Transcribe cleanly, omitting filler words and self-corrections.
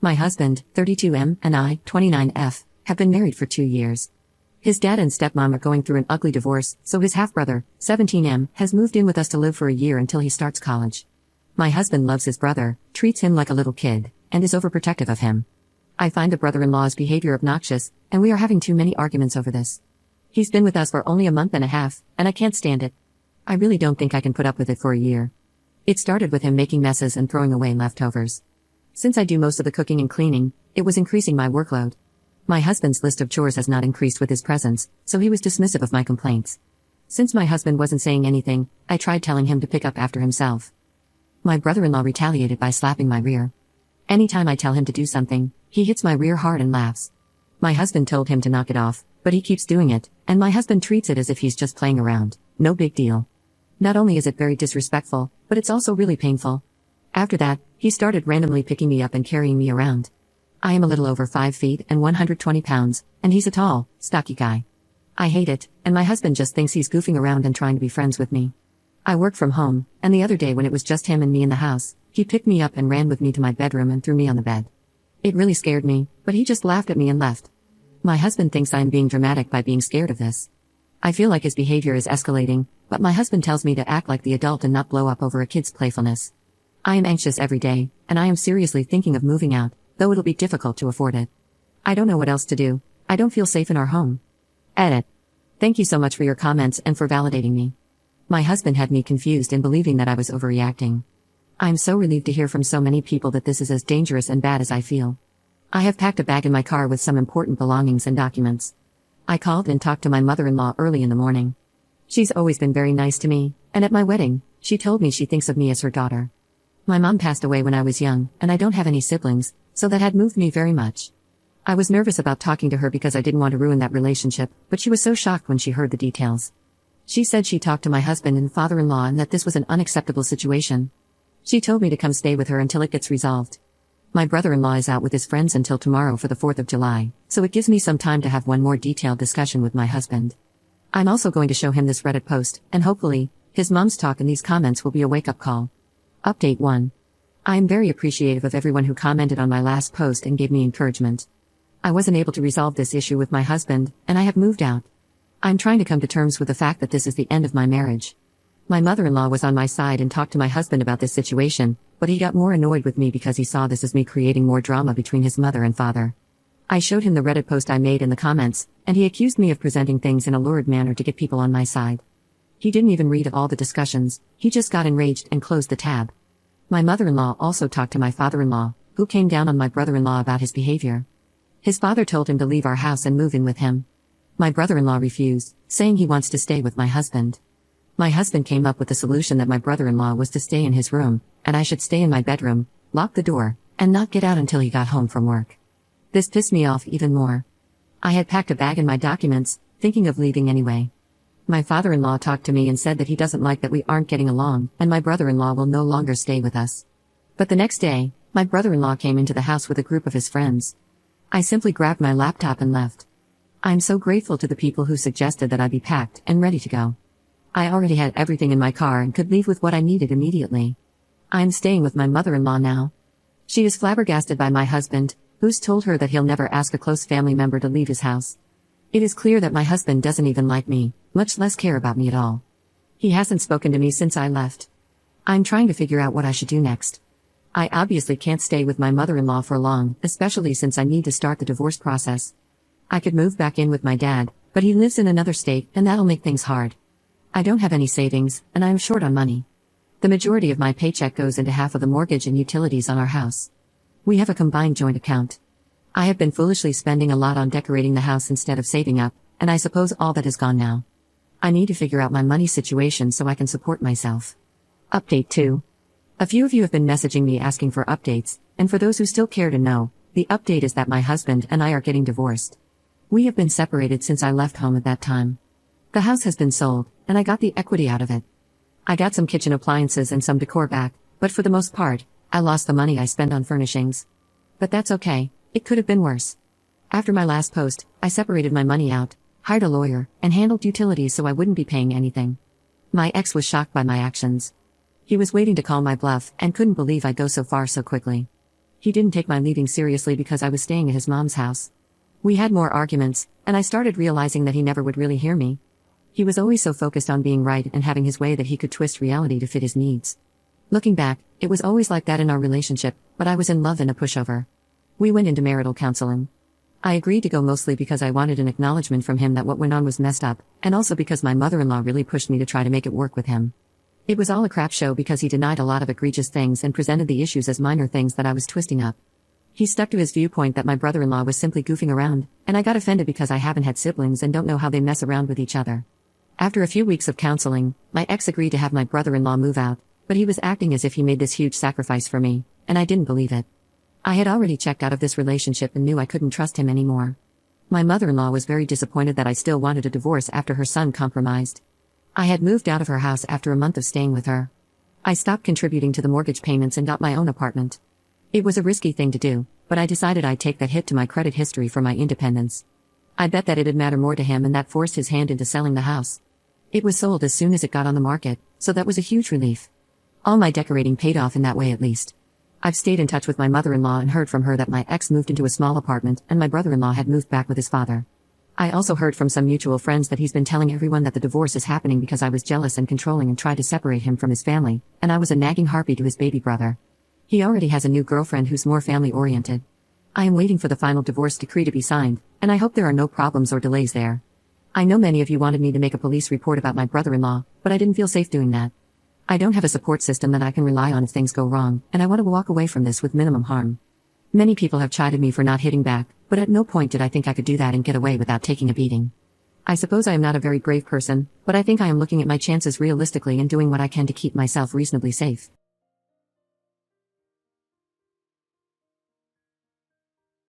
My husband, 32M, and I, 29F, have been married for 2 years. His dad and stepmom are going through an ugly divorce, so his half-brother, 17M, has moved in with us to live for a year until he starts college. My husband loves his brother, treats him like a little kid, and is overprotective of him. I find the brother-in-law's behavior obnoxious, and we are having too many arguments over this. He's been with us for only a month and a half, and I can't stand it. I really don't think I can put up with it for a year. It started with him making messes and throwing away leftovers. Since I do most of the cooking and cleaning, it was increasing my workload. My husband's list of chores has not increased with his presence, so he was dismissive of my complaints. Since my husband wasn't saying anything, I tried telling him to pick up after himself. My brother-in-law retaliated by slapping my rear. Anytime I tell him to do something, he hits my rear hard and laughs. My husband told him to knock it off, but he keeps doing it, and my husband treats it as if he's just playing around. No big deal. Not only is it very disrespectful, but it's also really painful. After that, he started randomly picking me up and carrying me around. I am a little over 5 feet and 120 pounds, and he's a tall, stocky guy. I hate it, and my husband just thinks he's goofing around and trying to be friends with me. I work from home, and the other day when it was just him and me in the house, he picked me up and ran with me to my bedroom and threw me on the bed. It really scared me, but he just laughed at me and left. My husband thinks I am being dramatic by being scared of this. I feel like his behavior is escalating, but my husband tells me to act like the adult and not blow up over a kid's playfulness. I am anxious every day, and I am seriously thinking of moving out, though it'll be difficult to afford it. I don't know what else to do. I don't feel safe in our home. Edit. Thank you so much for your comments and for validating me. My husband had me confused in believing that I was overreacting. I'm so relieved to hear from so many people that this is as dangerous and bad as I feel. I have packed a bag in my car with some important belongings and documents. I called and talked to my mother-in-law early in the morning. She's always been very nice to me, and at my wedding, she told me she thinks of me as her daughter. My mom passed away when I was young, and I don't have any siblings, so that had moved me very much. I was nervous about talking to her because I didn't want to ruin that relationship, but she was so shocked when she heard the details. She said she talked to my husband and father-in-law and that this was an unacceptable situation. She told me to come stay with her until it gets resolved. My brother-in-law is out with his friends until tomorrow for the 4th of July, so it gives me some time to have one more detailed discussion with my husband. I'm also going to show him this Reddit post, and hopefully, his mom's talk in these comments will be a wake-up call. Update 1. I am very appreciative of everyone who commented on my last post and gave me encouragement. I wasn't able to resolve this issue with my husband, and I have moved out. I'm trying to come to terms with the fact that this is the end of my marriage. My mother-in-law was on my side and talked to my husband about this situation, but he got more annoyed with me because he saw this as me creating more drama between his mother and father. I showed him the Reddit post I made in the comments, and he accused me of presenting things in a lurid manner to get people on my side. He didn't even read all the discussions, he just got enraged and closed the tab. My mother-in-law also talked to my father-in-law, who came down on my brother-in-law about his behavior. His father told him to leave our house and move in with him. My brother-in-law refused, saying he wants to stay with my husband. My husband came up with the solution that my brother-in-law was to stay in his room, and I should stay in my bedroom, lock the door, and not get out until he got home from work. This pissed me off even more. I had packed a bag and my documents, thinking of leaving anyway. My father-in-law talked to me and said that he doesn't like that we aren't getting along, and my brother-in-law will no longer stay with us. But the next day, my brother-in-law came into the house with a group of his friends. I simply grabbed my laptop and left. I'm so grateful to the people who suggested that I be packed and ready to go. I already had everything in my car and could leave with what I needed immediately. I'm staying with my mother-in-law now. She is flabbergasted by my husband, who's told her that he'll never ask a close family member to leave his house. It is clear that my husband doesn't even like me, much less care about me at all. He hasn't spoken to me since I left. I'm trying to figure out what I should do next. I obviously can't stay with my mother-in-law for long, especially since I need to start the divorce process. I could move back in with my dad, but he lives in another state and that'll make things hard. I don't have any savings, and I am short on money. The majority of my paycheck goes into half of the mortgage and utilities on our house. We have a combined joint account. I have been foolishly spending a lot on decorating the house instead of saving up, and I suppose all that is gone now. I need to figure out my money situation so I can support myself. Update 2. A few of you have been messaging me asking for updates, and for those who still care to know, the update is that my husband and I are getting divorced. We have been separated since I left home at that time. The house has been sold, and I got the equity out of it. I got some kitchen appliances and some decor back, but for the most part, I lost the money I spent on furnishings. But that's okay, it could have been worse. After my last post, I separated my money out, hired a lawyer, and handled utilities so I wouldn't be paying anything. My ex was shocked by my actions. He was waiting to call my bluff and couldn't believe I'd go so far so quickly. He didn't take my leaving seriously because I was staying at his mom's house. We had more arguments, and I started realizing that he never would really hear me. He was always so focused on being right and having his way that he could twist reality to fit his needs. Looking back, it was always like that in our relationship, but I was in love and a pushover. We went into marital counseling. I agreed to go mostly because I wanted an acknowledgement from him that what went on was messed up, and also because my mother-in-law really pushed me to try to make it work with him. It was all a crap show because he denied a lot of egregious things and presented the issues as minor things that I was twisting up. He stuck to his viewpoint that my brother-in-law was simply goofing around, and I got offended because I haven't had siblings and don't know how they mess around with each other. After a few weeks of counseling, my ex agreed to have my brother-in-law move out, but he was acting as if he made this huge sacrifice for me, and I didn't believe it. I had already checked out of this relationship and knew I couldn't trust him anymore. My mother-in-law was very disappointed that I still wanted a divorce after her son compromised. I had moved out of her house after a month of staying with her. I stopped contributing to the mortgage payments and got my own apartment. It was a risky thing to do, but I decided I'd take that hit to my credit history for my independence. I bet that it'd matter more to him, and that forced his hand into selling the house. It was sold as soon as it got on the market, so that was a huge relief. All my decorating paid off in that way at least. I've stayed in touch with my mother-in-law and heard from her that my ex moved into a small apartment and my brother-in-law had moved back with his father. I also heard from some mutual friends that he's been telling everyone that the divorce is happening because I was jealous and controlling and tried to separate him from his family, and I was a nagging harpy to his baby brother. He already has a new girlfriend who's more family-oriented. I am waiting for the final divorce decree to be signed, and I hope there are no problems or delays there. I know many of you wanted me to make a police report about my brother-in-law, but I didn't feel safe doing that. I don't have a support system that I can rely on if things go wrong, and I want to walk away from this with minimum harm. Many people have chided me for not hitting back, but at no point did I think I could do that and get away without taking a beating. I suppose I am not a very brave person, but I think I am looking at my chances realistically and doing what I can to keep myself reasonably safe.